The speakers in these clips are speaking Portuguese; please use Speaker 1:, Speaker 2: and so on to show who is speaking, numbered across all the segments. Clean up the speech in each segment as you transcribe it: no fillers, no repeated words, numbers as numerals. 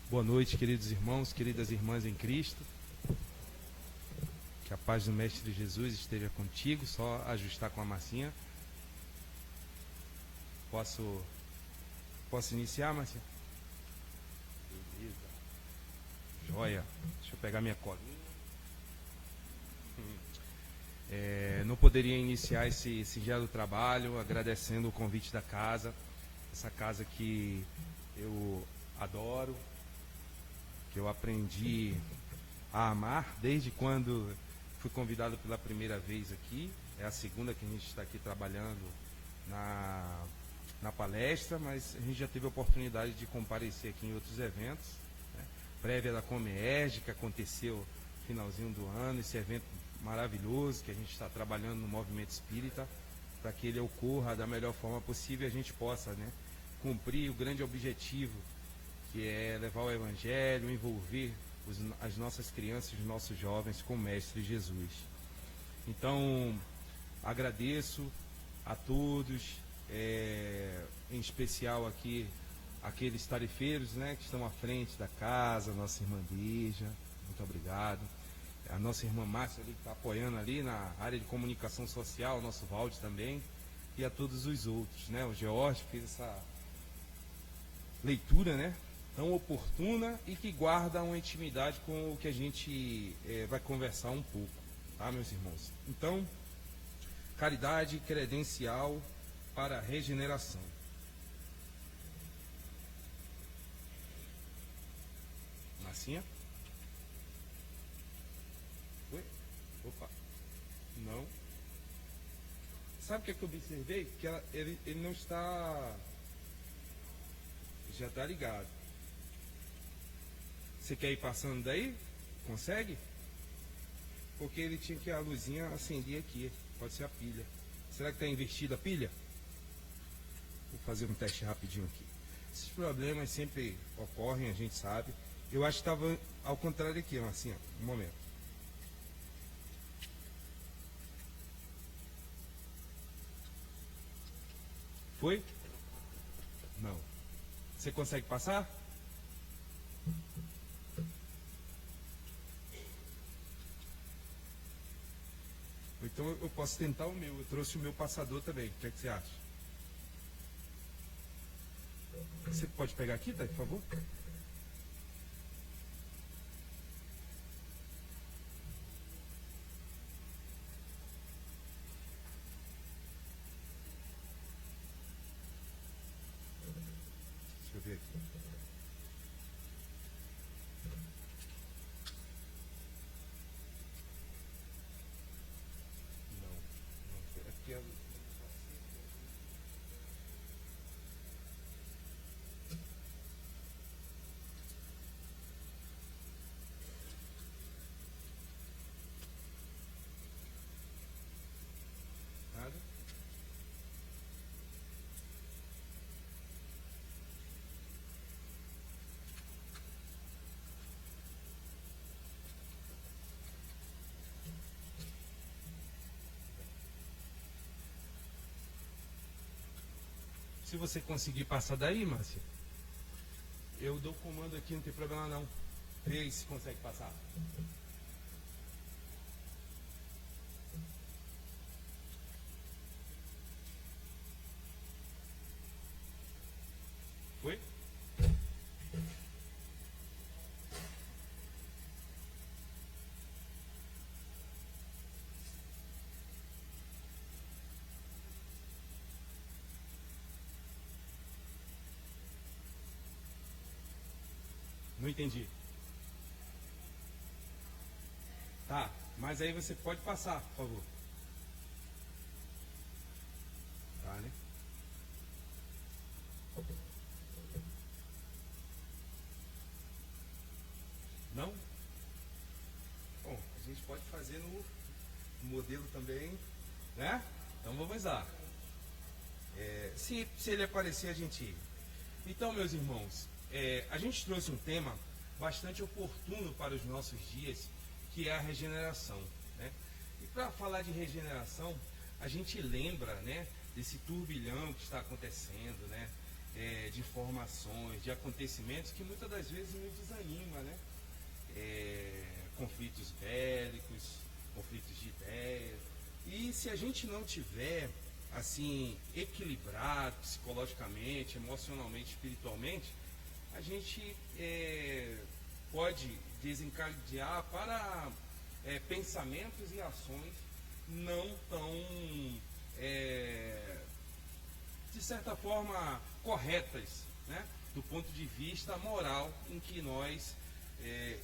Speaker 1: Boa noite, queridos irmãos, queridas irmãs em Cristo. Que a paz do Mestre Jesus esteja contigo. Só ajustar com a massinha. Posso iniciar, Marcinha? Beleza. Joia. Deixa eu pegar minha colinha. Não poderia iniciar esse singelo trabalho agradecendo o convite da casa. Essa casa que eu adoro, que eu aprendi a amar desde quando fui convidado pela primeira vez aqui. É a segunda que a gente está aqui trabalhando na palestra, mas a gente já teve a oportunidade de comparecer aqui em outros eventos, né? Prévia da Comerge, que aconteceu no finalzinho do ano, esse evento maravilhoso que a gente está trabalhando no movimento espírita, para que ele ocorra da melhor forma possível e a gente possa, né, cumprir o grande objetivo, que é levar o Evangelho, envolver as nossas crianças, os nossos jovens com o Mestre Jesus. Então, agradeço a todos, em especial aqui, aqueles tarefeiros, né, que estão à frente da casa, nossa irmã Deja, muito obrigado. A nossa irmã Márcia ali, que está apoiando ali na área de comunicação social, o nosso Valde também, e a todos os outros, né? O George fez essa leitura, né, tão oportuna e que guarda uma intimidade com o que a gente vai conversar um pouco, tá, meus irmãos? Então, caridade credencial para a regeneração. Massinha? Oi? Opa. Não. Sabe o que é que eu observei? Que ele não está... Já está ligado. Você quer ir passando daí? Consegue? Porque ele tinha que a luzinha acender aqui. Pode ser a pilha. Será que está invertida a pilha? Vou fazer um teste rapidinho aqui. Esses problemas sempre ocorrem, a gente sabe. Eu acho que estava ao contrário aqui, assim, ó, um momento. Foi? Não. Você consegue passar? Então eu posso tentar o meu. Eu trouxe o meu passador também. O que é que você acha? Você pode pegar aqui, tá, por favor? Deixa eu ver aqui. Não foi. É porque nada. Se você conseguir passar daí, Márcia, eu dou o comando aqui, não tem problema não. Vê aí se consegue passar. Foi? Não entendi. Tá, mas aí você pode passar, por favor. Tá, né? Não? Bom, a gente pode fazer no modelo também, né? Então vamos lá. Se ele aparecer, a gente... Então, meus irmãos, a gente trouxe um tema bastante oportuno para os nossos dias, que é a regeneração, né? E para falar de regeneração, a gente lembra, né, desse turbilhão que está acontecendo, né, de informações, de acontecimentos que muitas das vezes nos desanima, né? Conflitos bélicos, conflitos de ideias. E se a gente não tiver assim equilibrado psicologicamente, emocionalmente, espiritualmente, a gente pode desencadear para pensamentos e ações não tão, de certa forma, corretas, né? Do ponto de vista moral em que nós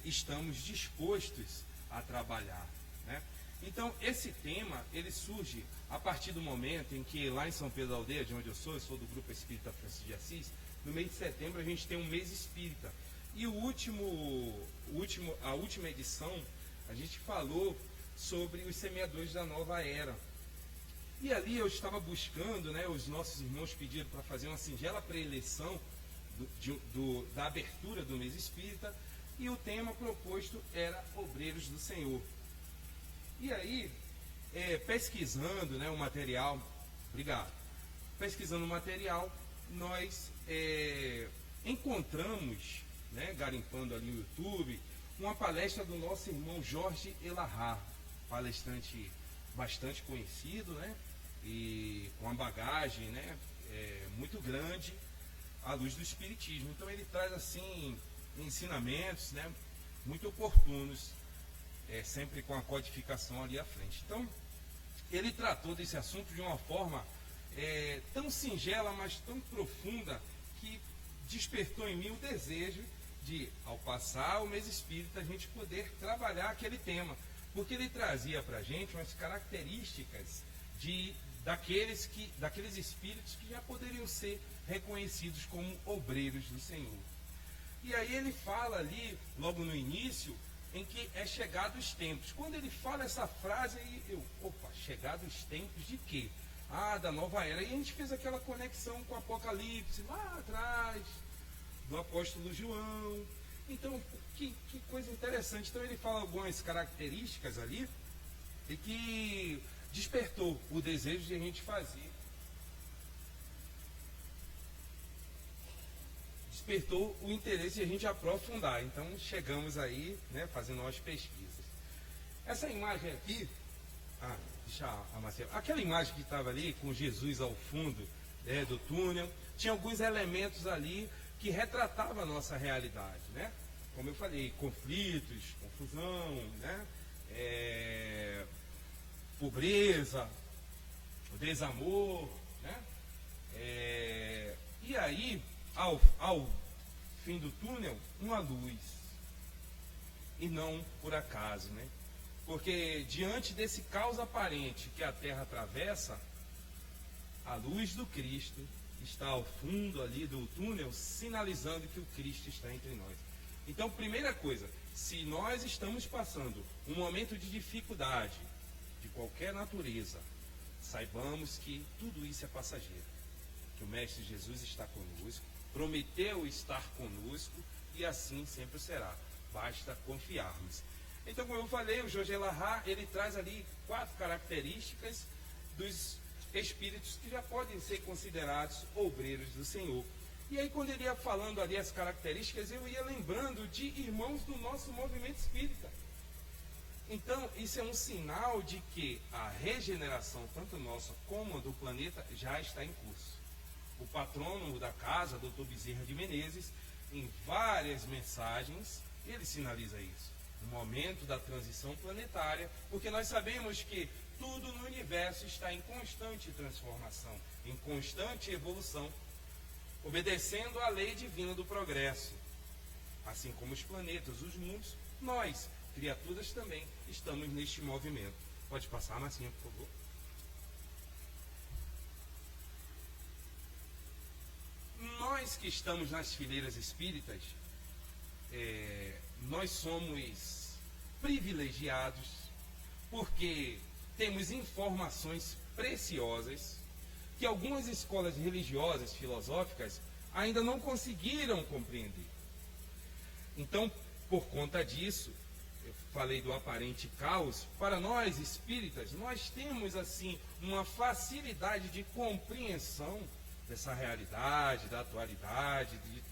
Speaker 1: estamos dispostos a trabalhar, né? Então, esse tema, ele surge a partir do momento em que, lá em São Pedro da Aldeia, de onde eu sou do Grupo Espírita Francisco de Assis, no mês de setembro a gente tem um mês espírita. E a última edição, a gente falou sobre os semeadores da nova era. E ali eu estava buscando, né, os nossos irmãos pediram para fazer uma singela pré-eleição da abertura do mês espírita, e o tema proposto era Obreiros do Senhor. E aí, pesquisando, né, o material, pesquisando o material, nós encontramos, né, garimpando ali no YouTube, uma palestra do nosso irmão Jorge Elahá, palestrante bastante conhecido, né, e com uma bagagem, né, muito grande à luz do Espiritismo. Então ele traz assim ensinamentos, né, muito oportunos, sempre com a codificação ali à frente. Então ele tratou desse assunto de uma forma tão singela, mas tão profunda, que despertou em mim o desejo de, ao passar o mês espírita, a gente poder trabalhar aquele tema, porque ele trazia para a gente umas características daqueles espíritos que já poderiam ser reconhecidos como obreiros do Senhor. E aí ele fala ali, logo no início, em que é chegado os tempos. Quando ele fala essa frase, chegado os tempos de quê? Da nova era. E a gente fez aquela conexão com o Apocalipse, lá atrás, do apóstolo João. Então, que coisa interessante. Então ele fala algumas características ali, e que despertou o desejo de a gente fazer. Despertou o interesse de a gente aprofundar. Então chegamos aí, né, fazendo umas pesquisas. Essa imagem aqui, deixa a Marcela, aquela imagem que estava ali com Jesus ao fundo do túnel, tinha alguns elementos ali que retratavam a nossa realidade, né? Como eu falei, conflitos, confusão, né? Pobreza, desamor, né? E aí, ao fim do túnel, uma luz. E não por acaso, né? Porque diante desse caos aparente que a Terra atravessa, a luz do Cristo está ao fundo ali do túnel, sinalizando que o Cristo está entre nós. Então, primeira coisa, se nós estamos passando um momento de dificuldade, de qualquer natureza, saibamos que tudo isso é passageiro. Que o Mestre Jesus está conosco, prometeu estar conosco, e assim sempre será. Basta confiarmos. Então, como eu falei, o Jorge Elahá, ele traz ali 4 características dos espíritos que já podem ser considerados obreiros do Senhor. E aí, quando ele ia falando ali as características, eu ia lembrando de irmãos do nosso movimento espírita. Então, isso é um sinal de que a regeneração, tanto nossa como do planeta, já está em curso. O patrônomo da casa, Dr. Bezerra de Menezes, em várias mensagens, ele sinaliza isso. O momento da transição planetária, porque nós sabemos que tudo no universo está em constante transformação, em constante evolução, obedecendo à lei divina do progresso. Assim como os planetas, os mundos, nós, criaturas, também estamos neste movimento. Pode passar, Marcinha, por favor. Nós que estamos nas fileiras espíritas, nós somos privilegiados porque temos informações preciosas que algumas escolas religiosas, filosóficas, ainda não conseguiram compreender. Então, por conta disso, eu falei do aparente caos, para nós espíritas, nós temos assim uma facilidade de compreensão dessa realidade, da atualidade, de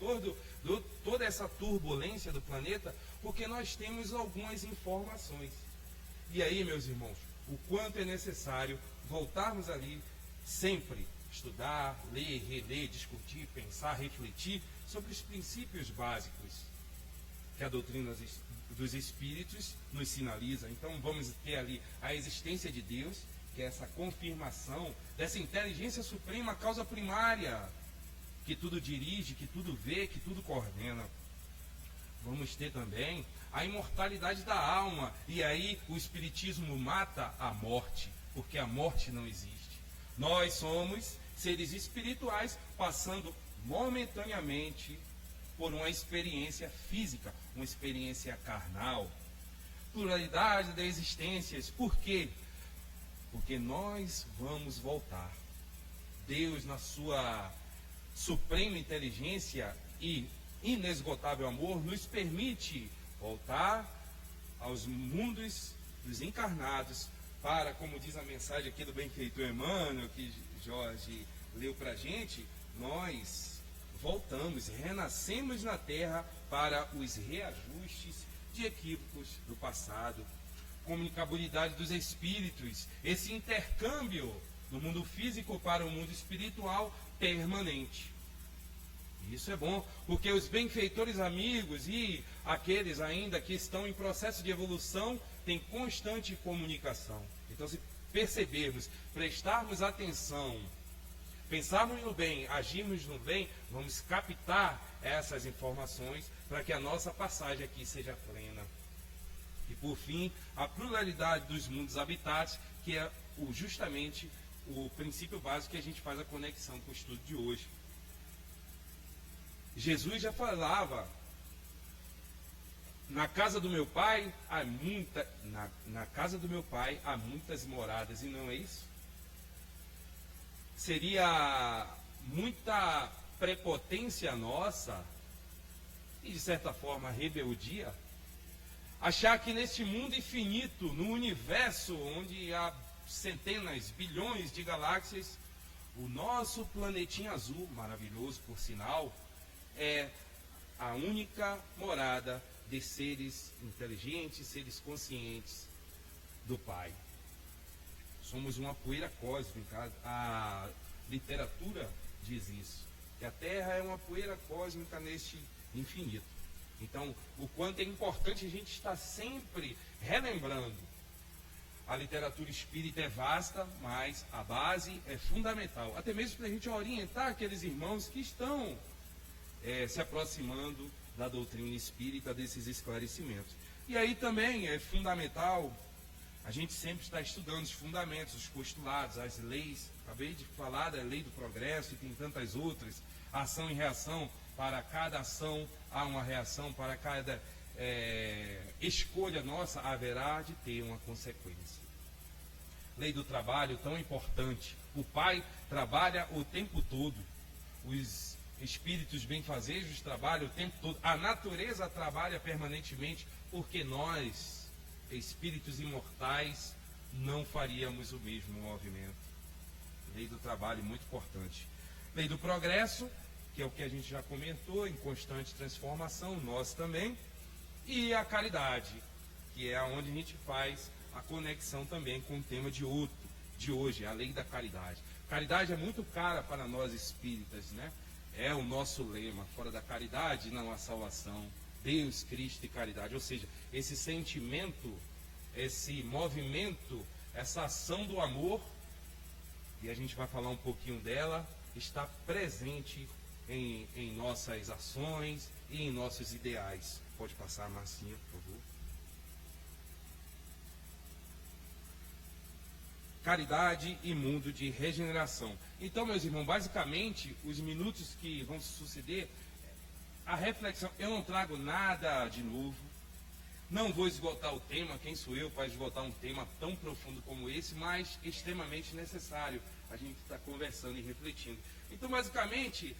Speaker 1: toda essa turbulência do planeta, porque nós temos algumas informações. E aí, meus irmãos, o quanto é necessário voltarmos ali sempre, estudar, ler, reler, discutir, pensar, refletir sobre os princípios básicos que a doutrina dos Espíritos nos sinaliza. Então vamos ter ali a existência de Deus, que é essa confirmação dessa inteligência suprema, causa primária, que tudo dirige, que tudo vê, que tudo coordena. Vamos ter também a imortalidade da alma, e aí o Espiritismo mata a morte, porque a morte não existe. Nós somos seres espirituais passando momentaneamente por uma experiência física, uma experiência carnal. Pluralidade das existências. Por quê? Porque nós vamos voltar. Deus, na sua suprema inteligência e inesgotável amor, nos permite voltar aos mundos dos encarnados para, como diz a mensagem aqui do benfeitor Emmanuel, que Jorge leu para a gente, nós voltamos, renascemos na Terra para os reajustes de equívocos do passado. Comunicabilidade dos espíritos, esse intercâmbio do mundo físico para o mundo espiritual permanente. Isso é bom, porque os benfeitores amigos e aqueles ainda que estão em processo de evolução têm constante comunicação. Então, se percebermos, prestarmos atenção, pensarmos no bem, agirmos no bem, vamos captar essas informações para que a nossa passagem aqui seja plena. E por fim, a pluralidade dos mundos habitados, que é justamente o princípio básico que a gente faz a conexão com o estudo de hoje. Jesus já falava, na casa do meu pai há na casa do meu pai há muitas moradas, e não é isso? Seria muita prepotência nossa e, de certa forma, rebeldia achar que neste mundo infinito, no universo onde há centenas, bilhões de galáxias, o nosso planetinha azul, maravilhoso por sinal, é a única morada de seres inteligentes, seres conscientes do Pai. Somos uma poeira cósmica. A literatura diz isso, que a Terra é uma poeira cósmica neste infinito. Então, o quanto é importante a gente estar sempre relembrando. A literatura espírita é vasta, mas a base é fundamental. Até mesmo para a gente orientar aqueles irmãos que estão se aproximando da doutrina espírita, desses esclarecimentos. E aí também é fundamental a gente sempre estar estudando os fundamentos, os postulados, as leis. Acabei de falar da lei do progresso e tem tantas outras. Ação e reação. Para cada ação há uma reação, para cada escolha nossa haverá de ter uma consequência. Lei do trabalho, tão importante. O Pai trabalha o tempo todo. Os espíritos benfazejos trabalham o tempo todo. A natureza trabalha permanentemente, porque nós, espíritos imortais, não faríamos o mesmo movimento. Lei do trabalho, muito importante. Lei do progresso, que é o que a gente já comentou, em constante transformação, nós também. E a caridade, que é onde a gente faz a conexão também com o tema de hoje, a lei da caridade. Caridade é muito cara para nós espíritas, né? É o nosso lema, fora da caridade não há salvação. Deus, Cristo e caridade. Ou seja, esse sentimento, esse movimento, essa ação do amor, e a gente vai falar um pouquinho dela, está presente em nossas ações e em nossos ideais. Pode passar, Marcinha, por favor. Caridade e mundo de regeneração. Então, meus irmãos, basicamente, os minutos que vão se suceder, a reflexão, eu não trago nada de novo, não vou esgotar o tema, quem sou eu para esgotar um tema tão profundo como esse, mas extremamente necessário a gente estar conversando e refletindo. Então, basicamente,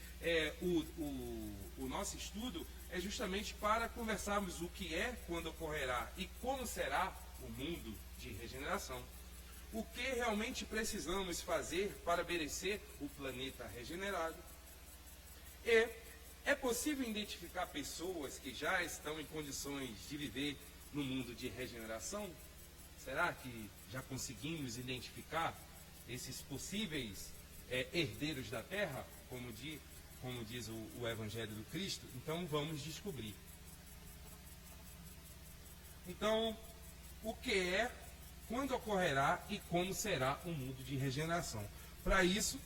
Speaker 1: o nosso estudo é justamente para conversarmos o que é, quando ocorrerá e como será o mundo de regeneração. o que realmente precisamos fazer para merecer o planeta regenerado. E é possível identificar pessoas que já estão em condições de viver no mundo de regeneração? Será que já conseguimos identificar esses possíveis herdeiros da Terra, como diz o Evangelho do Cristo? Então vamos descobrir. Então, o que é, quando ocorrerá e como será o mundo de regeneração? Para isso,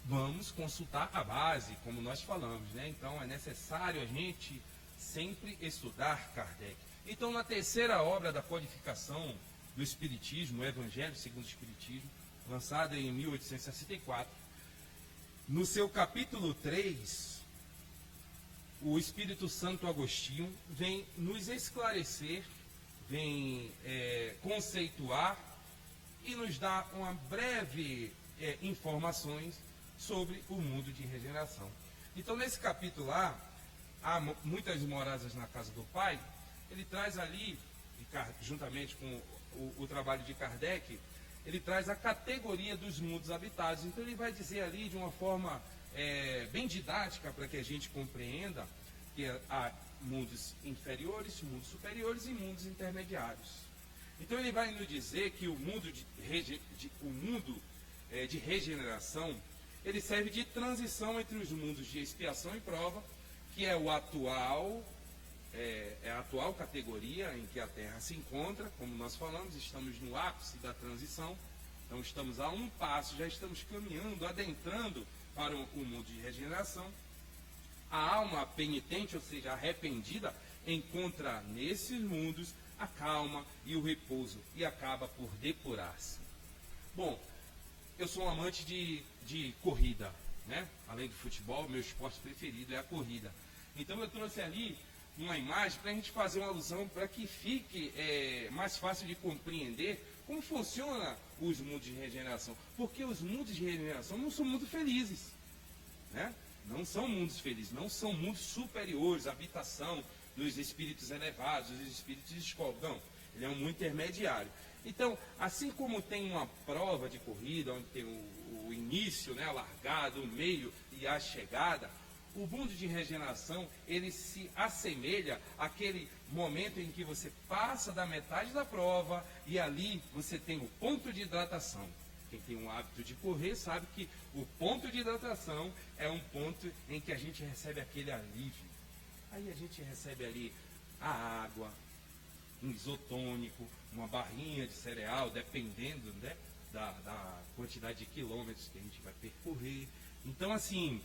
Speaker 1: vamos consultar a base, como nós falamos, né? Então é necessário a gente sempre estudar Kardec. Então, na terceira obra da codificação do Espiritismo, o Evangelho segundo o Espiritismo, lançada em 1864, no seu capítulo 3, o Espírito Santo Agostinho vem nos esclarecer, vem conceituar e nos dar uma breve informações sobre o mundo de regeneração. Então, nesse capítulo lá, há muitas moradas na casa do Pai. Ele traz ali, juntamente com o trabalho de Kardec, ele traz a categoria dos mundos habitados. Então ele vai dizer ali de uma forma bem didática para que a gente compreenda que há mundos inferiores, mundos superiores e mundos intermediários. Então ele vai nos dizer que o mundo de regeneração, ele serve de transição entre os mundos de expiação e prova, que é o atual, a atual categoria em que a Terra se encontra. Como nós falamos, estamos no ápice da transição, então estamos a um passo, já estamos caminhando, adentrando para o mundo de regeneração. A alma penitente, ou seja, arrependida, encontra nesses mundos a calma e o repouso e acaba por depurar-se. Bom, eu sou um amante de corrida, né? Além do futebol, meu esporte preferido é a corrida. Então eu trouxe ali uma imagem para a gente fazer uma alusão, para que fique mais fácil de compreender como funciona os mundos de regeneração. Porque os mundos de regeneração não são mundos felizes, né? Não são mundos felizes, não são mundos superiores, habitação dos espíritos elevados, dos espíritos de escola. Não, ele é um mundo intermediário. Então, assim como tem uma prova de corrida, onde tem o início, né, a largada, o meio e a chegada, o mundo de regeneração, ele se assemelha àquele momento em que você passa da metade da prova e ali você tem o ponto de hidratação. Quem tem o hábito de correr sabe que o ponto de hidratação é um ponto em que a gente recebe aquele alívio. Aí a gente recebe ali a água, um isotônico, uma barrinha de cereal, dependendo, né, da quantidade de quilômetros que a gente vai percorrer. Então, assim,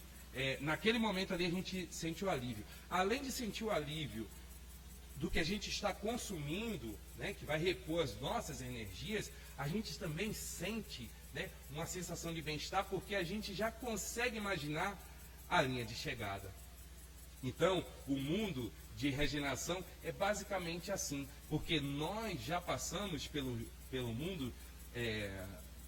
Speaker 1: naquele momento ali a gente sente o alívio. Além de sentir o alívio do que a gente está consumindo, né, que vai repor as nossas energias, a gente também sente, né, uma sensação de bem-estar, porque a gente já consegue imaginar a linha de chegada. Então, o mundo de regeneração é basicamente assim, porque nós já passamos pelo mundo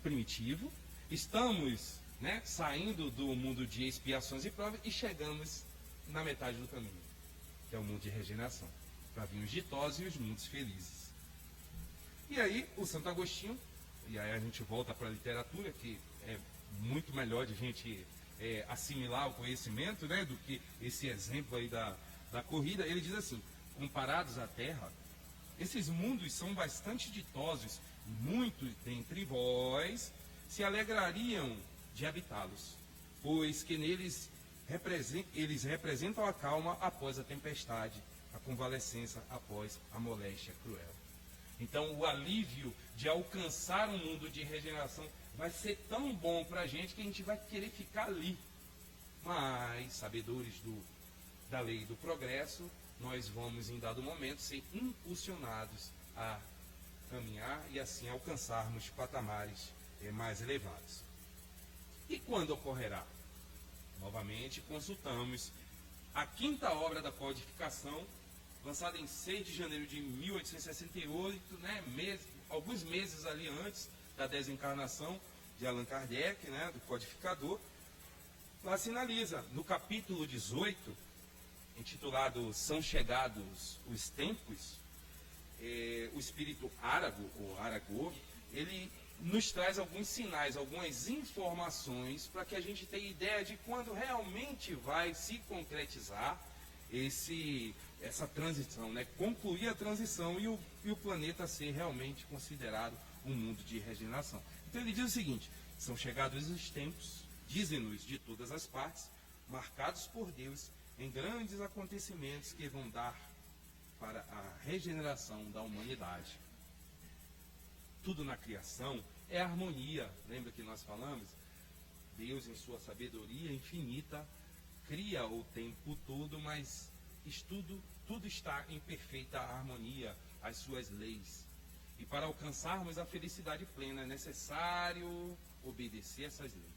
Speaker 1: primitivo, estamos, né, saindo do mundo de expiações e provas e chegamos na metade do caminho, que é o mundo de regeneração, para vir os ditosos e os mundos felizes. E aí, o Santo Agostinho, e aí a gente volta para a literatura, que é muito melhor de a gente assimilar o conhecimento, né, do que esse exemplo aí da corrida. Ele diz assim: comparados à Terra, esses mundos são bastante ditosos, muitos dentre vós se alegrariam de habitá-los, pois que neles eles representam a calma após a tempestade, a convalescença após a moléstia cruel. Então, o alívio de alcançar um mundo de regeneração vai ser tão bom para a gente que a gente vai querer ficar ali. Mas, sabedores da lei do progresso, nós vamos, em dado momento, ser impulsionados a caminhar e assim alcançarmos patamares mais elevados. E quando ocorrerá? Novamente, consultamos a quinta obra da codificação, lançada em 6 de janeiro de 1868, né, alguns meses ali antes da desencarnação de Allan Kardec, né, do codificador. Lá sinaliza, no capítulo 18, intitulado São Chegados os Tempos, o espírito Arago, ou Aragô, ele nos traz alguns sinais, algumas informações para que a gente tenha ideia de quando realmente vai se concretizar essa transição, né? Concluir a transição e o planeta ser realmente considerado um mundo de regeneração. Então ele diz o seguinte: são chegados os tempos, dizem-nos de todas as partes, marcados por Deus em grandes acontecimentos que vão dar para a regeneração da humanidade. Tudo na criação é harmonia. Lembra que nós falamos? Deus, em sua sabedoria infinita, cria o tempo todo, mas tudo está em perfeita harmonia, as suas leis. E para alcançarmos a felicidade plena é necessário obedecer essas leis.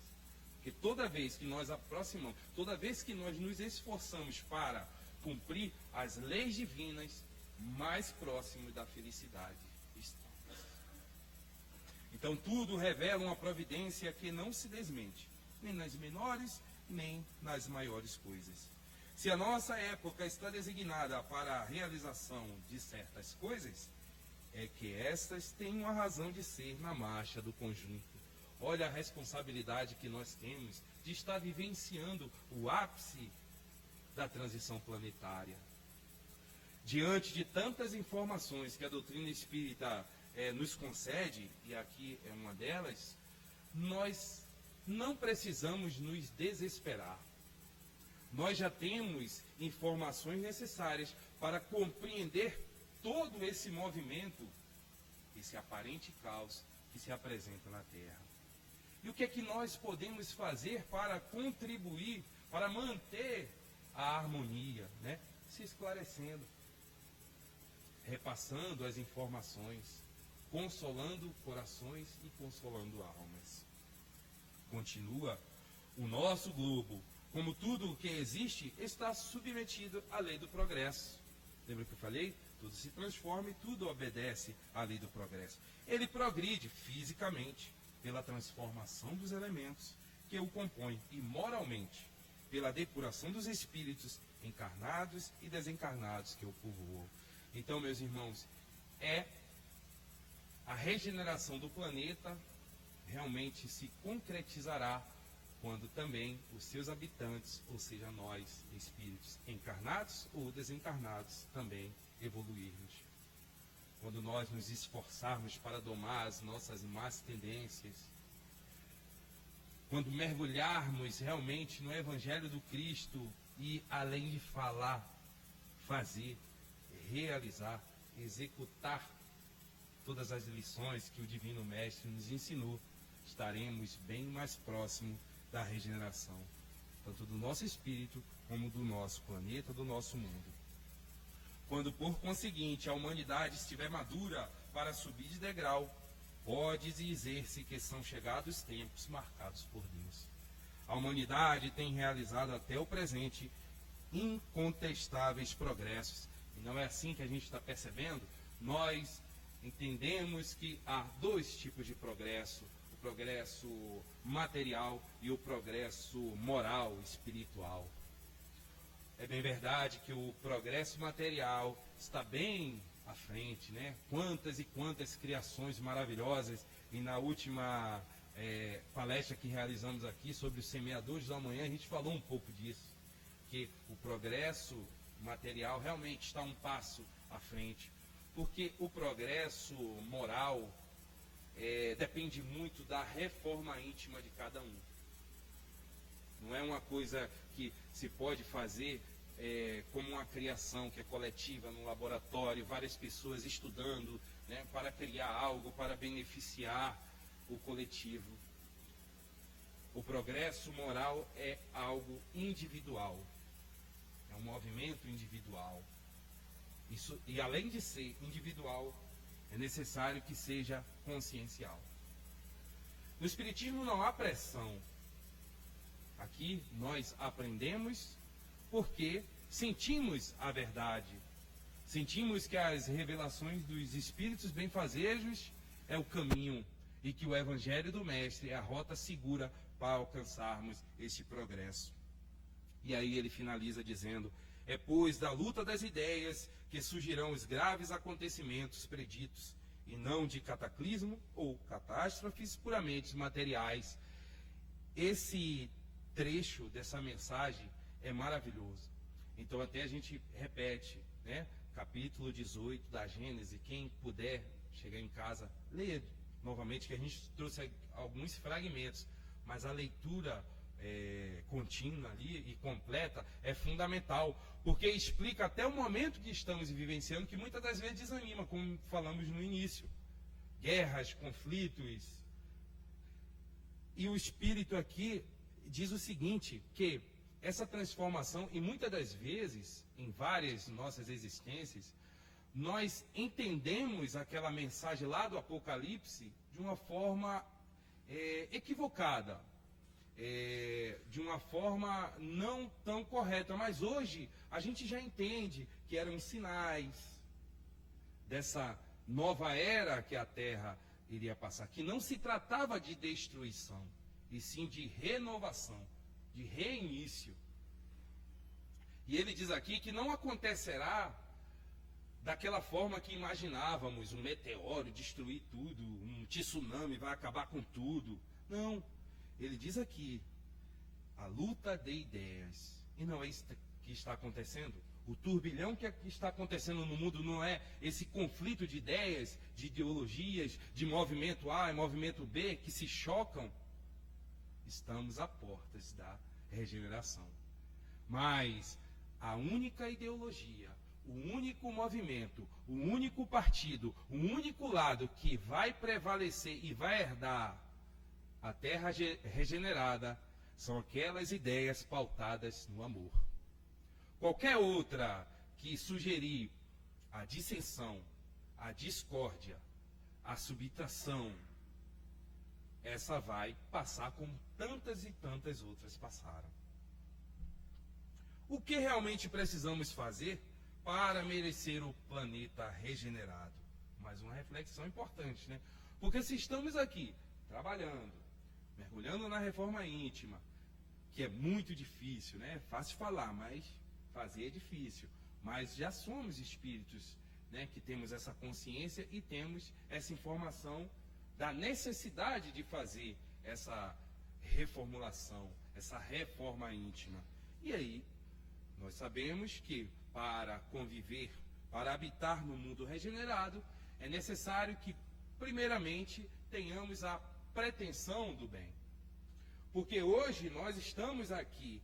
Speaker 1: Porque toda vez que nós aproximamos, toda vez que nós nos esforçamos para cumprir as leis divinas, mais próximos da felicidade estamos. Então tudo revela uma providência que não se desmente, nem nas menores, nem nas maiores coisas. Se a nossa época está designada para a realização de certas coisas, é que estas têm uma razão de ser na marcha do conjunto. Olha a responsabilidade que nós temos de estar vivenciando o ápice da transição planetária. Diante de tantas informações que a doutrina espírita nos concede, e aqui é uma delas, nós não precisamos nos desesperar. Nós já temos informações necessárias para compreender todo esse movimento, esse aparente caos que se apresenta na Terra. E o que é que nós podemos fazer para contribuir, para manter a harmonia, né? Se esclarecendo, repassando as informações, consolando corações e consolando almas. Continua: o nosso globo, como tudo o que existe, está submetido à lei do progresso. Lembra que eu falei? Tudo se transforma e tudo obedece à lei do progresso. Ele progride fisicamente pela transformação dos elementos que o compõem e moralmente pela depuração dos espíritos encarnados e desencarnados que o povoam. Então, meus irmãos, a regeneração do planeta realmente se concretizará quando também os seus habitantes, ou seja, nós, espíritos encarnados ou desencarnados, também evoluirmos. Quando nós nos esforçarmos para domar as nossas más tendências, quando mergulharmos realmente no Evangelho do Cristo e, além de falar, fazer, realizar, executar todas as lições que o Divino Mestre nos ensinou, estaremos bem mais próximos da regeneração, tanto do nosso espírito como do nosso planeta, do nosso mundo. Quando, por conseguinte, a humanidade estiver madura para subir de degrau, pode dizer-se que são chegados tempos marcados por Deus. A humanidade tem realizado até o presente incontestáveis progressos. E não é assim que a gente está percebendo? Nós entendemos que há dois tipos de progresso: o progresso material e o progresso moral, espiritual. É bem verdade que o progresso material está bem à frente, né? Quantas e quantas criações maravilhosas. E na última palestra que realizamos aqui sobre os semeadores do amanhã, a gente falou um pouco disso, que o progresso material realmente está um passo à frente, porque o progresso moral depende muito da reforma íntima de cada um. Não é uma coisa que se pode fazer como uma criação que é coletiva, num laboratório, várias pessoas estudando, né, para criar algo, para beneficiar o coletivo. O progresso moral é algo individual, é um movimento individual. Isso, e além de ser individual, é necessário que seja consciencial. No Espiritismo não há pressão. Aqui nós aprendemos porque sentimos a verdade. Sentimos que as revelações dos Espíritos benfazejos é o caminho e que o Evangelho do Mestre é a rota segura para alcançarmos esse progresso. E aí ele finaliza dizendo: pois da luta das ideias que surgirão os graves acontecimentos preditos e não de cataclismo ou catástrofes puramente materiais. Esse trecho dessa mensagem é maravilhoso. Então até a gente repete, né? Capítulo 18 da Gênesis, quem puder chegar em casa, leia novamente, que a gente trouxe alguns fragmentos, mas a leitura contínua ali e completa é fundamental, porque explica até o momento que estamos vivenciando, que muitas das vezes desanima, como falamos no início. Guerras, conflitos. E o Espírito aqui diz o seguinte, que essa transformação, e muitas das vezes, em várias nossas existências, nós entendemos aquela mensagem lá do Apocalipse de uma forma equivocada, de uma forma não tão correta. Mas hoje a gente já entende que eram sinais dessa nova era que a Terra iria passar, que não se tratava de destruição, e sim de renovação, de reinício. E ele diz aqui que não acontecerá daquela forma que imaginávamos, um meteoro destruir tudo, um tsunami vai acabar com tudo. Não, ele diz aqui, a luta de ideias. E não é isso que está acontecendo? O turbilhão que está acontecendo no mundo não é esse conflito de ideias, de ideologias, de movimento A e movimento B que se chocam? Estamos a portas da regeneração. Mas a única ideologia, o único movimento, o único partido, o único lado que vai prevalecer e vai herdar a terra regenerada são aquelas ideias pautadas no amor. Qualquer outra que sugerir a dissensão, a discórdia, a subtração, essa vai passar como tantas e tantas outras passaram. O que realmente precisamos fazer para merecer o planeta regenerado? Mais uma reflexão importante, né? Porque se estamos aqui trabalhando, mergulhando na reforma íntima, que é muito difícil, né? É fácil falar, mas fazer é difícil. Mas já somos espíritos, né, que temos essa consciência e temos essa informação da necessidade de fazer essa reformulação, essa reforma íntima. E aí, nós sabemos que para conviver, para habitar no mundo regenerado, é necessário que, primeiramente, tenhamos a pretensão do bem. Porque hoje nós estamos aqui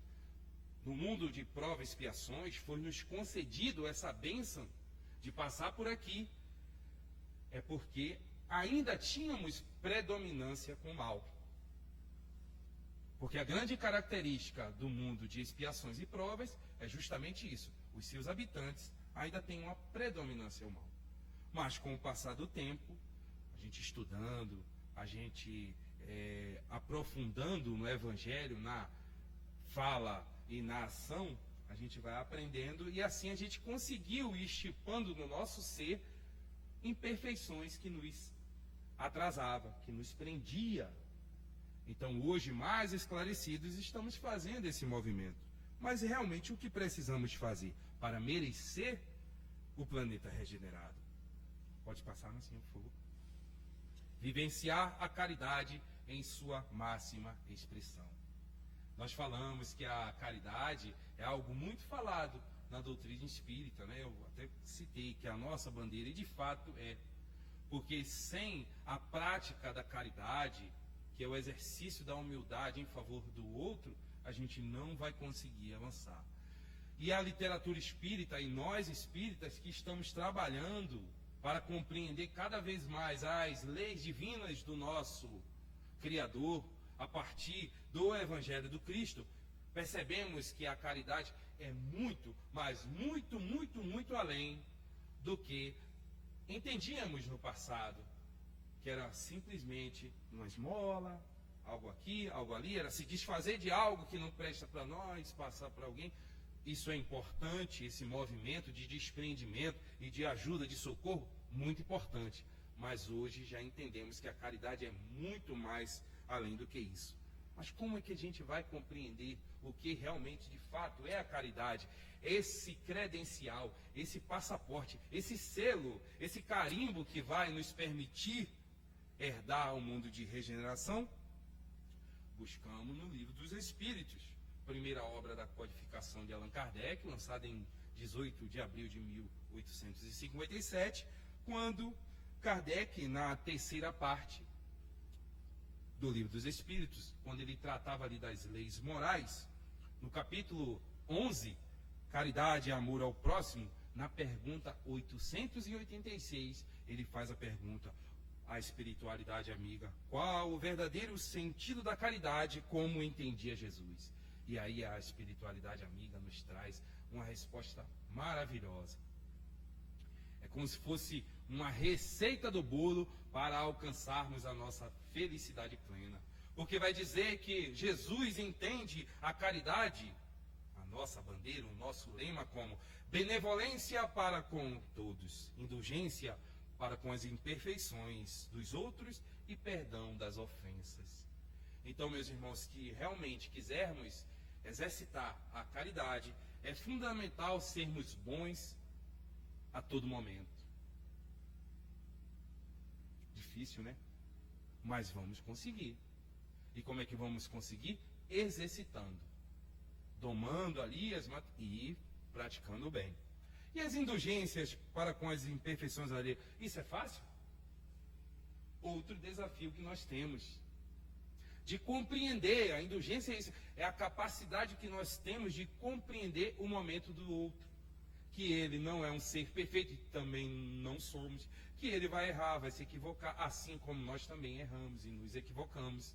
Speaker 1: no mundo de provas e expiações, foi nos concedido essa bênção de passar por aqui, é porque ainda tínhamos predominância com o mal. Porque a grande característica do mundo de expiações e provas é justamente isso. Os seus habitantes ainda têm uma predominância ao mal. Mas com o passar do tempo, a gente estudando, a gente aprofundando no Evangelho, na fala e na ação, a gente vai aprendendo e assim a gente conseguiu ir estipando no nosso ser imperfeições que nos atrasava, que nos prendia. Então hoje, mais esclarecidos, estamos fazendo esse movimento. Mas realmente o que precisamos fazer para merecer o planeta regenerado? Pode passar, Marcinho, por favor. Vivenciar a caridade em sua máxima expressão. Nós falamos que a caridade é algo muito falado na doutrina espírita, né? Eu até citei que a nossa bandeira, e de fato é, porque sem a prática da caridade, que é o exercício da humildade em favor do outro, a gente não vai conseguir avançar. E a literatura espírita e nós espíritas que estamos trabalhando para compreender cada vez mais as leis divinas do nosso Criador, a partir do Evangelho do Cristo, percebemos que a caridade é muito, mas muito, muito, muito além do que entendíamos no passado, que era simplesmente uma esmola, algo aqui, algo ali, era se desfazer de algo que não presta para nós, passar para alguém. Isso é importante, esse movimento de desprendimento e de ajuda, de socorro, muito importante. Mas hoje já entendemos que a caridade é muito mais além do que isso. Mas como é que a gente vai compreender o que realmente, de fato, é a caridade? Esse credencial, esse passaporte, esse selo, esse carimbo que vai nos permitir herdar o mundo de regeneração? Buscamos no Livro dos Espíritos, primeira obra da codificação de Allan Kardec, lançada em 18 de abril de 1857, quando Kardec, na terceira parte do Livro dos Espíritos, quando ele tratava ali das leis morais, no capítulo 11, Caridade e Amor ao Próximo, na pergunta 886, ele faz a pergunta: a espiritualidade amiga, qual o verdadeiro sentido da caridade, como entendia Jesus? E aí a espiritualidade amiga nos traz uma resposta maravilhosa. É como se fosse uma receita do bolo para alcançarmos a nossa felicidade plena. Porque vai dizer que Jesus entende a caridade, a nossa bandeira, o nosso lema, como benevolência para com todos, indulgência para com as imperfeições dos outros e perdão das ofensas. Então, meus irmãos, que realmente quisermos exercitar a caridade, é fundamental sermos bons a todo momento. Difícil, né? Mas vamos conseguir. E como é que vamos conseguir? Exercitando, domando ali e praticando bem. E as indulgências para com as imperfeições alheias, isso é fácil? Outro desafio que nós temos, de compreender. A indulgência é isso, é a capacidade que nós temos de compreender o momento do outro, que ele não é um ser perfeito e também não somos, que ele vai errar, vai se equivocar, assim como nós também erramos e nos equivocamos.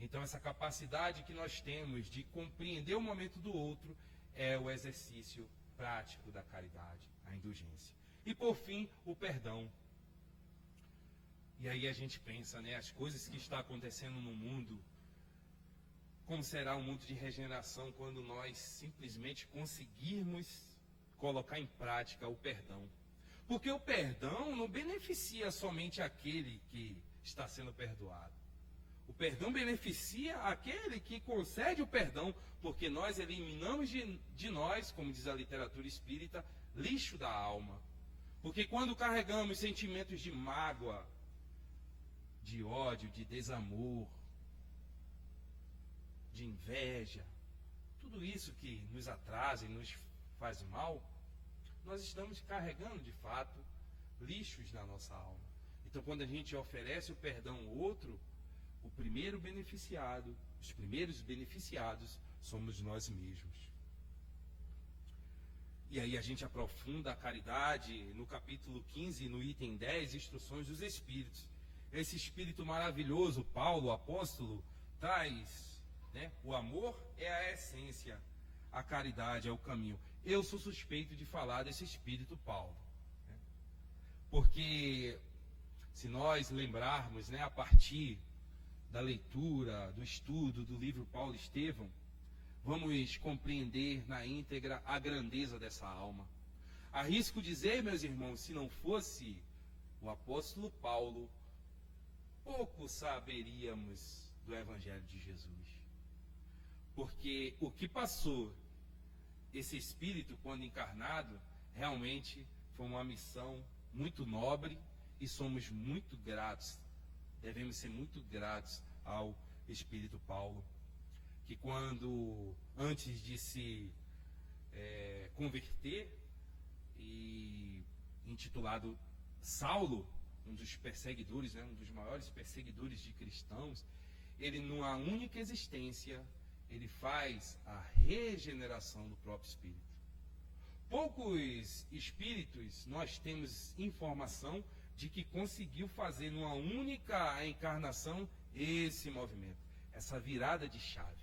Speaker 1: Então essa capacidade que nós temos de compreender o momento do outro é o exercício prático da caridade, a indulgência. E por fim, o perdão. E aí a gente pensa, né, as coisas que estão acontecendo no mundo, como será um mundo de regeneração quando nós simplesmente conseguirmos colocar em prática o perdão. Porque o perdão não beneficia somente aquele que está sendo perdoado. O perdão beneficia aquele que concede o perdão, porque nós eliminamos de nós, como diz a literatura espírita, lixo da alma. Porque quando carregamos sentimentos de mágoa, de ódio, de desamor, de inveja, tudo isso que nos atrasa e nos faz mal, nós estamos carregando de fato lixos na nossa alma. Então quando a gente oferece o perdão ao outro, o primeiro beneficiado, os primeiros beneficiados somos nós mesmos. E aí a gente aprofunda a caridade no capítulo 15, no item 10, instruções dos Espíritos. Esse Espírito maravilhoso, Paulo, o apóstolo, traz, né, o amor é a essência, a caridade é o caminho. Eu sou suspeito de falar desse Espírito Paulo, né? Porque se nós lembrarmos, né, a partir da leitura, do estudo do livro Paulo Estevão, vamos compreender na íntegra a grandeza dessa alma. Arrisco dizer, meus irmãos, se não fosse o apóstolo Paulo, pouco saberíamos do Evangelho de Jesus. Porque o que passou esse Espírito quando encarnado, realmente foi uma missão muito nobre e somos muito gratos. Devemos ser muito gratos ao Espírito Paulo, que quando, antes de se converter, e intitulado Saulo, um dos perseguidores, né, um dos maiores perseguidores de cristãos, ele numa única existência, ele faz a regeneração do próprio Espírito. Poucos espíritos nós temos informação de que conseguiu fazer numa única encarnação esse movimento, essa virada de chave.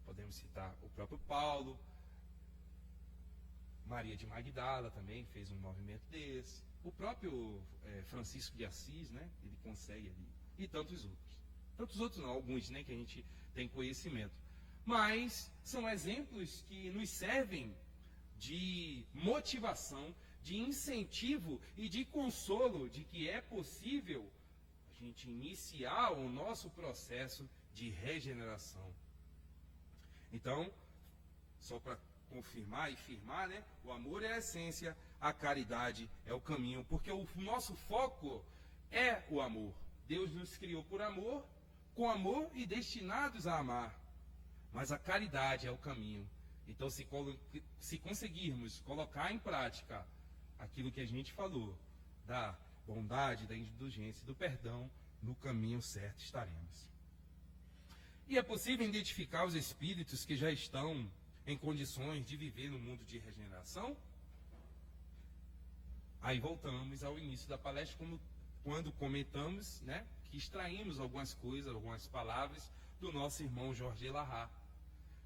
Speaker 1: Podemos citar o próprio Paulo, Maria de Magdala também fez um movimento desse, o próprio Francisco de Assis, né, ele consegue ali, e tantos outros não, alguns, né, que a gente tem conhecimento, mas são exemplos que nos servem de motivação, de incentivo e de consolo de que é possível a gente iniciar o nosso processo de regeneração. Então, só para confirmar e firmar, né? O amor é a essência, a caridade é o caminho, porque o nosso foco é o amor. Deus nos criou por amor, com amor e destinados a amar. Mas a caridade é o caminho. Então, se conseguirmos colocar em prática aquilo que a gente falou, da bondade, da indulgência e do perdão, no caminho certo estaremos. E é possível identificar os espíritos que já estão em condições de viver no mundo de regeneração? Aí voltamos ao início da palestra, quando comentamos, né, que extraímos algumas coisas, algumas palavras do nosso irmão Jorge Elahá,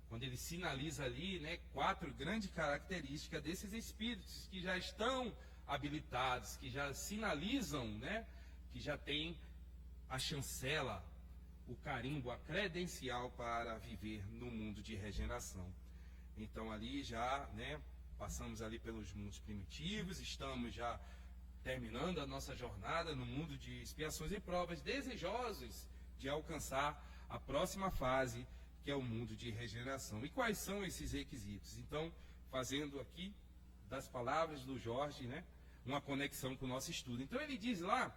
Speaker 1: quando ele sinaliza ali, né, 4 grandes características desses espíritos que já estão habilitados, que já sinalizam, né, que já têm a chancela, o carimbo, a credencial para viver no mundo de regeneração. Então ali já, né, passamos ali pelos mundos primitivos, estamos já terminando a nossa jornada no mundo de expiações e provas, desejosos de alcançar a próxima fase, que é o mundo de regeneração. E quais são esses requisitos? Então, fazendo aqui das palavras do Jorge, né, uma conexão com o nosso estudo. Então ele diz lá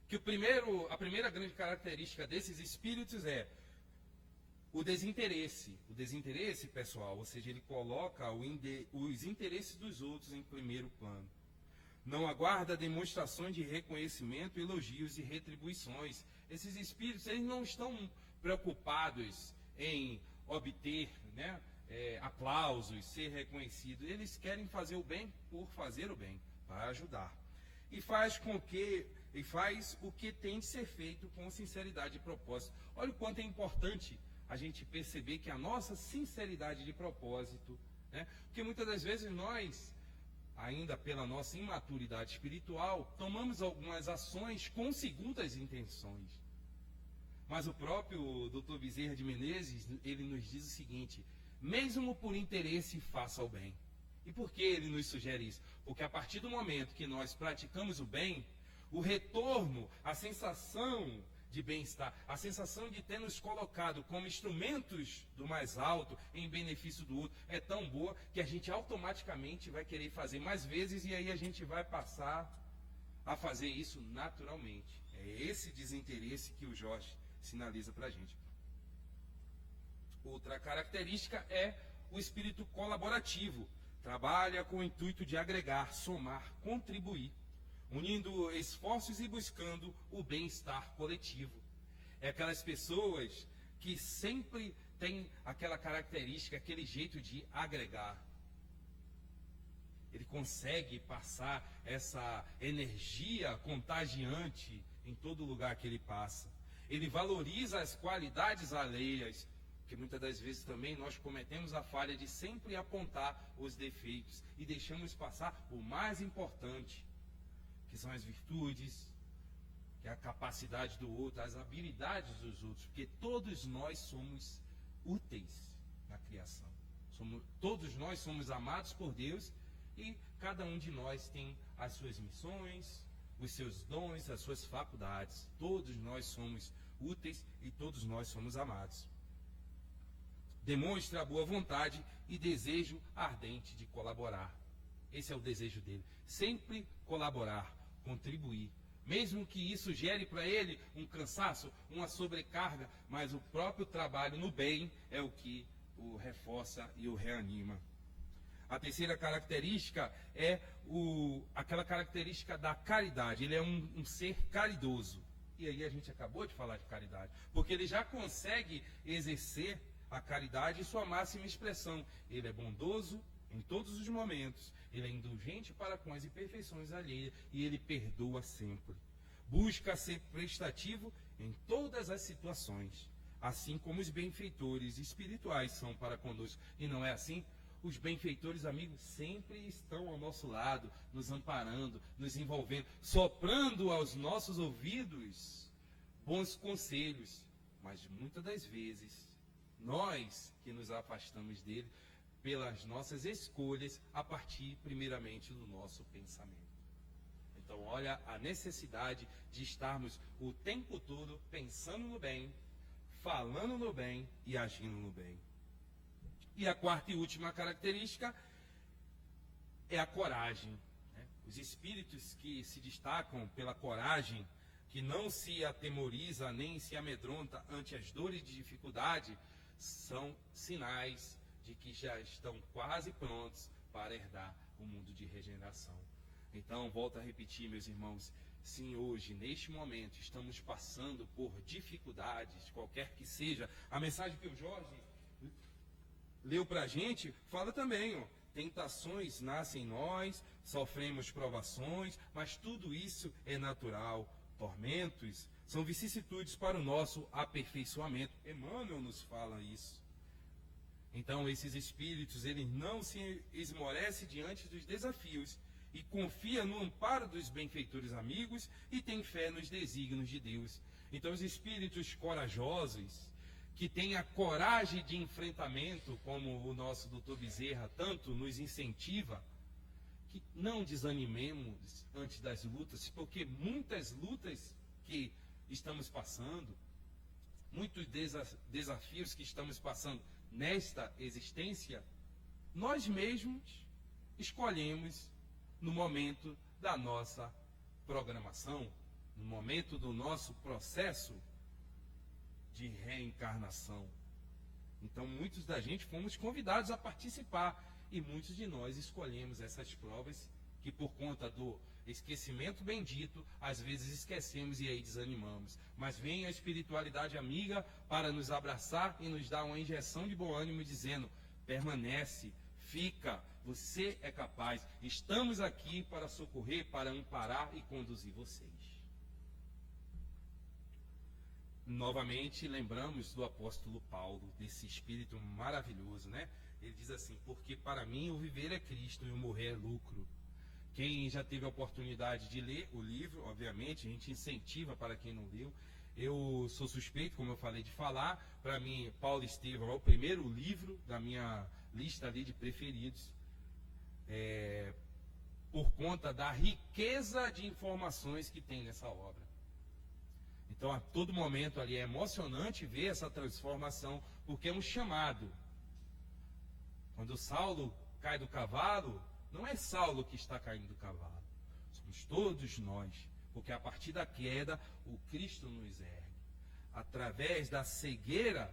Speaker 1: que a primeira grande característica desses espíritos é o desinteresse. O desinteresse, pessoal, ou seja, ele coloca os interesses dos outros em primeiro plano. Não aguarda demonstrações de reconhecimento, elogios e retribuições. Esses espíritos, eles não estão preocupados em obter, né, aplausos, ser reconhecidos. Eles querem fazer o bem por fazer o bem, para ajudar. E faz o que tem de ser feito com sinceridade e propósito. Olha o quanto é importante a gente perceber que a nossa sinceridade de propósito, né, porque muitas das vezes nós, ainda pela nossa imaturidade espiritual, tomamos algumas ações com segundas intenções. Mas o próprio Dr. Bezerra de Menezes, ele nos diz o seguinte: mesmo por interesse, faça o bem. E por que ele nos sugere isso? Porque a partir do momento que nós praticamos o bem, o retorno, a sensação de bem-estar, a sensação de ter nos colocado como instrumentos do mais alto em benefício do outro é tão boa que a gente automaticamente vai querer fazer mais vezes e aí a gente vai passar a fazer isso naturalmente. É esse desinteresse que o Jorge sinaliza para a gente. Outra característica é o espírito colaborativo. Trabalha com o intuito de agregar, somar, contribuir, unindo esforços e buscando o bem-estar coletivo. É aquelas pessoas que sempre têm aquela característica, aquele jeito de agregar. Ele consegue passar essa energia contagiante em todo lugar que ele passa. Ele valoriza as qualidades alheias, que muitas das vezes também nós cometemos a falha de sempre apontar os defeitos e deixamos passar o mais importante, que são as virtudes, que é a capacidade do outro, as habilidades dos outros, porque todos nós somos úteis na criação. Todos nós somos amados por Deus e cada um de nós tem as suas missões, os seus dons, as suas faculdades. Todos nós somos úteis e todos nós somos amados. Demonstra a boa vontade e desejo ardente de colaborar. Esse é o desejo dele. Sempre colaborar, contribuir. Mesmo que isso gere para ele um cansaço, uma sobrecarga, mas o próprio trabalho no bem é o que o reforça e o reanima. A terceira característica é aquela característica da caridade. Ele é um ser caridoso. E aí a gente acabou de falar de caridade. Porque ele já consegue exercer a caridade em sua máxima expressão. Ele é bondoso em todos os momentos. Ele é indulgente para com as imperfeições alheias. E ele perdoa sempre. Busca ser prestativo em todas as situações. Assim como os benfeitores espirituais são para conosco. E não é assim? Os benfeitores, amigos, sempre estão ao nosso lado, nos amparando, nos envolvendo, soprando aos nossos ouvidos bons conselhos. Mas muitas das vezes, nós que nos afastamos dele pelas nossas escolhas, a partir primeiramente do nosso pensamento. Então, olha a necessidade de estarmos o tempo todo pensando no bem, falando no bem e agindo no bem. E a quarta e última característica é a coragem. Os espíritos que se destacam pela coragem, que não se atemoriza nem se amedronta ante as dores de dificuldade, são sinais de que já estão quase prontos para herdar o mundo de regeneração. Então, volto a repetir, meus irmãos, sim, hoje, neste momento, estamos passando por dificuldades, qualquer que seja. A mensagem que o Jorge leu para a gente fala também, tentações nascem em nós, sofremos provações, mas tudo isso é natural. Tormentos são vicissitudes para o nosso aperfeiçoamento. Emmanuel nos fala isso. Então, esses espíritos, eles não se esmorecem diante dos desafios e confia no amparo dos benfeitores amigos e tem fé nos desígnios de Deus. Então, os espíritos corajosos, que têm a coragem de enfrentamento, como o nosso doutor Bezerra tanto nos incentiva, que não desanimemos antes das lutas, porque muitas lutas que estamos passando, muitos desafios que estamos passando nesta existência, nós mesmos escolhemos no momento da nossa programação, no momento do nosso processo de reencarnação. Então, muitos da gente fomos convidados a participar e muitos de nós escolhemos essas provas que, por conta do esquecimento bendito, às vezes esquecemos e aí desanimamos. Mas vem a espiritualidade amiga para nos abraçar e nos dar uma injeção de bom ânimo, dizendo: permanece, fica, você é capaz, estamos aqui para socorrer, para amparar e conduzir vocês. Novamente lembramos do apóstolo Paulo, desse espírito maravilhoso, né? Ele diz assim: porque para mim o viver é Cristo e o morrer é lucro. Quem já teve a oportunidade de ler o livro, obviamente, a gente incentiva para quem não leu. Eu sou suspeito, como eu falei, de falar. Para mim, Paulo Estevão é o primeiro livro da minha lista ali de preferidos. Por conta da riqueza de informações que tem nessa obra. Então, a todo momento ali é emocionante ver essa transformação, porque é um chamado. Quando Saulo cai do cavalo, não é Saulo que está caindo do cavalo, somos todos nós, porque a partir da queda, o Cristo nos ergue. Através da cegueira,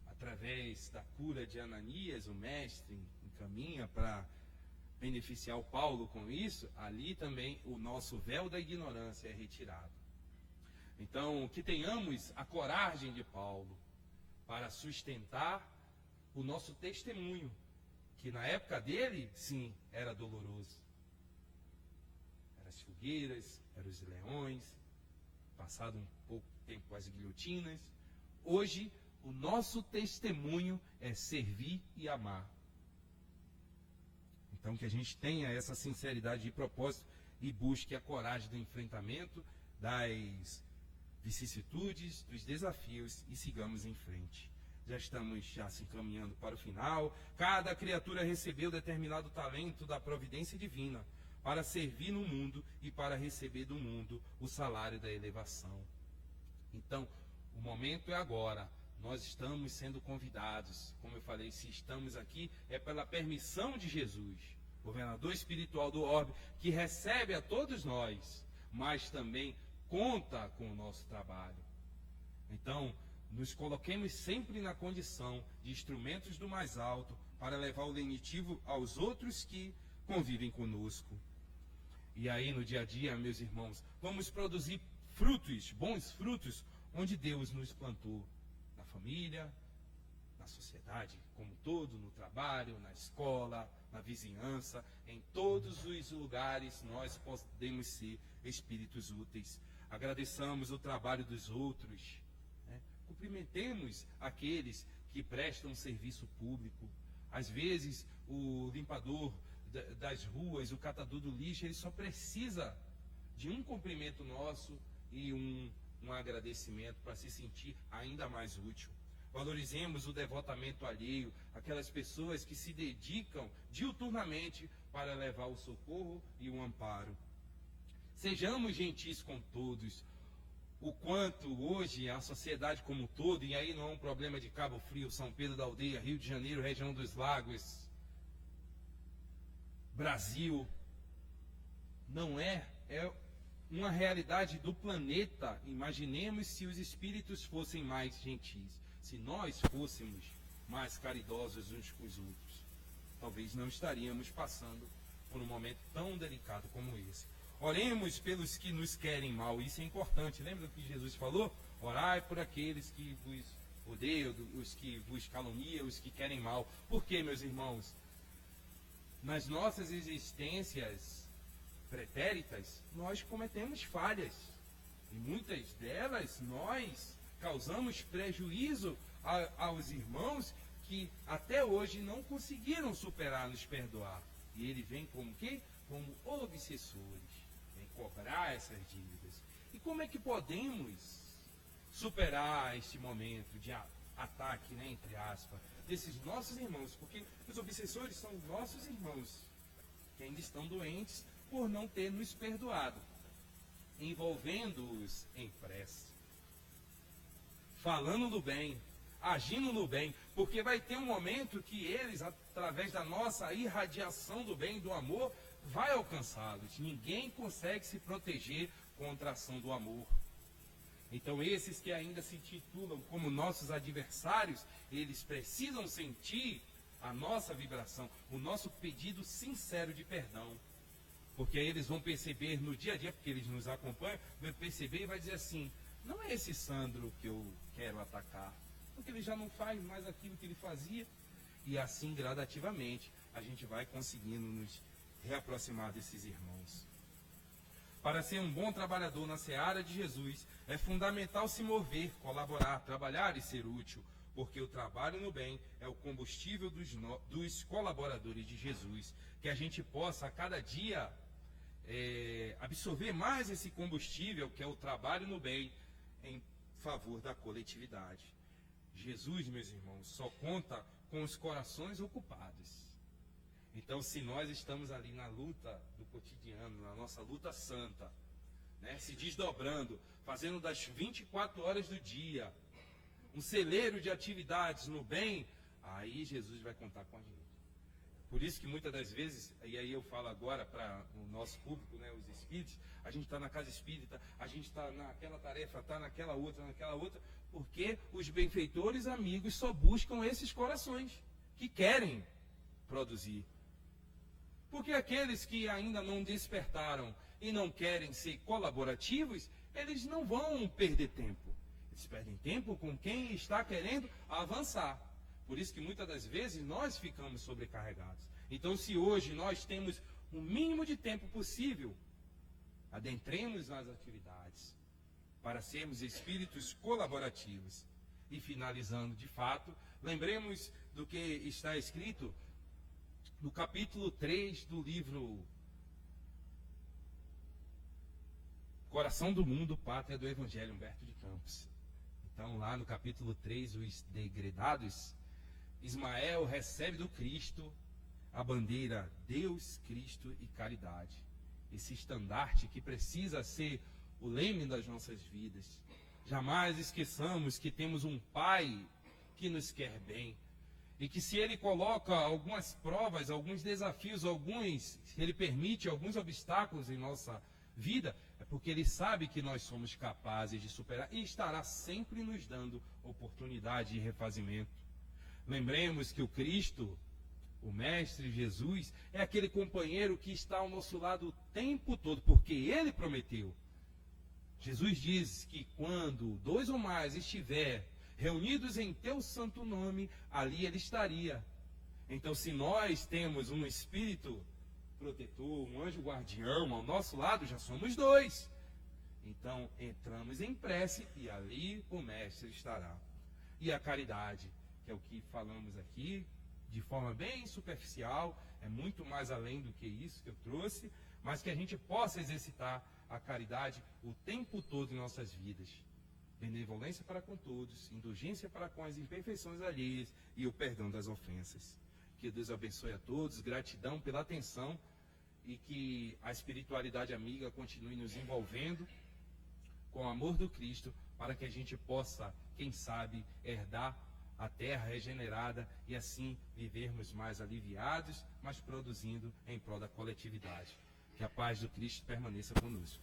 Speaker 1: através da cura de Ananias, o mestre encaminha para beneficiar o Paulo com isso, ali também o nosso véu da ignorância é retirado. Então, que tenhamos a coragem de Paulo para sustentar o nosso testemunho, que na época dele, sim, era doloroso. Eram as fogueiras, eram os leões, passado um pouco tempo as guilhotinas. Hoje, o nosso testemunho é servir e amar. Então, que a gente tenha essa sinceridade de propósito e busque a coragem do enfrentamento das vicissitudes, dos desafios e sigamos em frente. Já estamos se encaminhando para o final. Cada criatura recebeu determinado talento da providência divina para servir no mundo e para receber do mundo o salário da elevação. Então, o momento é agora. Nós estamos sendo convidados. Como eu falei, se estamos aqui, é pela permissão de Jesus, governador espiritual do orbe, que recebe a todos nós, mas também conta com o nosso trabalho. Então, nos coloquemos sempre na condição de instrumentos do mais alto para levar o lenitivo aos outros que convivem conosco. E aí, no dia a dia, meus irmãos, vamos produzir frutos, bons frutos, onde Deus nos plantou. Na família, na sociedade como um todo, no trabalho, na escola, na vizinhança, em todos os lugares nós podemos ser espíritos úteis. Agradeçamos o trabalho dos outros, né? Cumprimentemos aqueles que prestam serviço público. Às vezes, o limpador das ruas, o catador do lixo, ele só precisa de um cumprimento nosso e um agradecimento para se sentir ainda mais útil. Valorizemos o devotamento alheio, aquelas pessoas que se dedicam diuturnamente para levar o socorro e o amparo. Sejamos gentis com todos. O quanto hoje a sociedade como um todo, e aí não é um problema de Cabo Frio, São Pedro da Aldeia, Rio de Janeiro, região dos Lagos, Brasil, não é uma realidade do planeta. Imaginemos se os espíritos fossem mais gentis, se nós fôssemos mais caridosos uns com os outros, talvez não estaríamos passando por um momento tão delicado como esse. Oremos pelos que nos querem mal, isso é importante. Lembra do que Jesus falou? Orai por aqueles que vos odeiam, os que vos caluniam, os que querem mal. Por quê, meus irmãos? Nas nossas existências pretéritas, nós cometemos falhas. E muitas delas nós causamos prejuízo aos irmãos que até hoje não conseguiram superar, nos perdoar. E ele vem como quê? Como obsessores. Vem cobrar essas dívidas. E como é que podemos superar este momento de ataque, né, entre aspas, desses nossos irmãos? Porque os obsessores são nossos irmãos que ainda estão doentes por não ter nos perdoado, envolvendo-os em prece, falando no bem, agindo no bem, porque vai ter um momento que eles, através da nossa irradiação do bem, do amor, vai alcançá-los. Ninguém consegue se proteger contra a ação do amor. Então esses que ainda se titulam como nossos adversários, eles precisam sentir a nossa vibração, o nosso pedido sincero de perdão. Porque aí eles vão perceber no dia a dia, porque eles nos acompanham, vão perceber e vai dizer assim: não é esse Sandro que eu quero atacar, porque ele já não faz mais aquilo que ele fazia. E assim, gradativamente, a gente vai conseguindo nos reaproximar desses irmãos. Para ser um bom trabalhador na seara de Jesus, é fundamental se mover, colaborar, trabalhar e ser útil, porque o trabalho no bem é o combustível dos colaboradores de Jesus. Que a gente possa, a cada dia, absorver mais esse combustível, que é o trabalho no bem, em favor da coletividade. Jesus, meus irmãos, só conta com os corações ocupados. Então, se nós estamos ali na luta do cotidiano, na nossa luta santa, né, se desdobrando, fazendo das 24 horas do dia um celeiro de atividades no bem, aí Jesus vai contar com a gente. Por isso que muitas das vezes, e aí eu falo agora para o nosso público, né, os espíritos, a gente está na casa espírita, a gente está naquela tarefa, está naquela outra, porque os benfeitores amigos só buscam esses corações que querem produzir. Porque aqueles que ainda não despertaram e não querem ser colaborativos, eles não vão perder tempo. Eles perdem tempo com quem está querendo avançar. Por isso que muitas das vezes nós ficamos sobrecarregados. Então, se hoje nós temos o mínimo de tempo possível, adentremos nas atividades para sermos espíritos colaborativos. E finalizando, de fato, lembremos do que está escrito no capítulo 3 do livro Coração do Mundo, Pátria do Evangelho, Humberto de Campos. Então, lá no capítulo 3, os degredados, Ismael recebe do Cristo a bandeira Deus, Cristo e caridade. Esse estandarte que precisa ser o leme das nossas vidas. Jamais esqueçamos que temos um Pai que nos quer bem. E que se Ele coloca algumas provas, alguns desafios, se Ele permite alguns obstáculos em nossa vida, é porque Ele sabe que nós somos capazes de superar e estará sempre nos dando oportunidade de refazimento. Lembremos que o Cristo, o Mestre Jesus, é aquele companheiro que está ao nosso lado o tempo todo, porque Ele prometeu. Jesus diz que quando 2 ou mais estiver reunidos em teu santo nome, ali Ele estaria. Então, se nós temos um espírito protetor, um anjo guardião ao nosso lado, já somos 2. Então, entramos em prece e ali o Mestre estará. E a caridade, que é o que falamos aqui, de forma bem superficial, é muito mais além do que isso que eu trouxe, mas que a gente possa exercitar a caridade o tempo todo em nossas vidas. Benevolência para com todos, indulgência para com as imperfeições alheias e o perdão das ofensas. Que Deus abençoe a todos, gratidão pela atenção e que a espiritualidade amiga continue nos envolvendo com o amor do Cristo, para que a gente possa, quem sabe, herdar a terra regenerada e assim vivermos mais aliviados, mas produzindo em prol da coletividade. Que a paz do Cristo permaneça conosco.